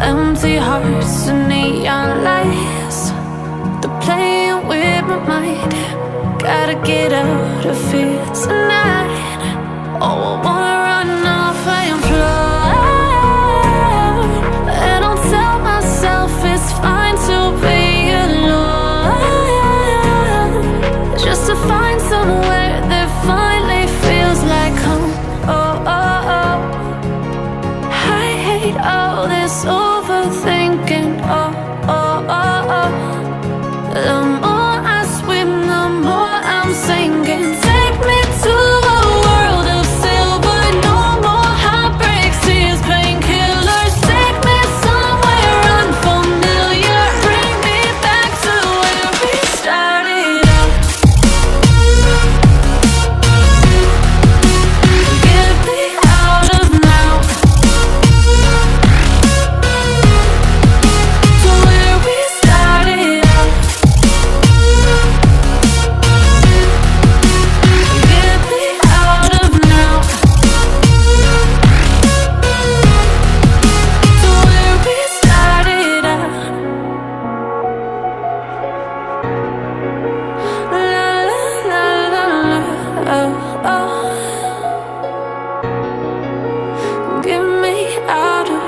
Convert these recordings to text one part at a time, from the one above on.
Empty hearts and neon lights, they're playing with my mind. Gotta get out of here tonight. Oh, I wanna run off and fly, and I'll tell myself it's fine to be alone, just to find somewhere that finally feels like home. Oh, oh, oh. I hate all this overthinking. Oh, oh, oh, oh. The more I swim, the more I'm sinking. Take me to a world of silver. No more heartbreaks, tears, painkillers. Take me somewhere unfamiliar. Bring me back to where we started out. Get me out of now, to where we started out. Get me out of now, to where we started out. La la la la la, oh, oh. Get me out of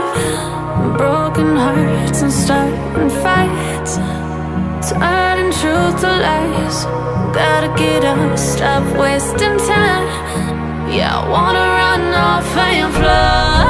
broken hearts and starting fights, turning truth to lies. Gotta get up, stop wasting time. Yeah, I wanna run off and fly.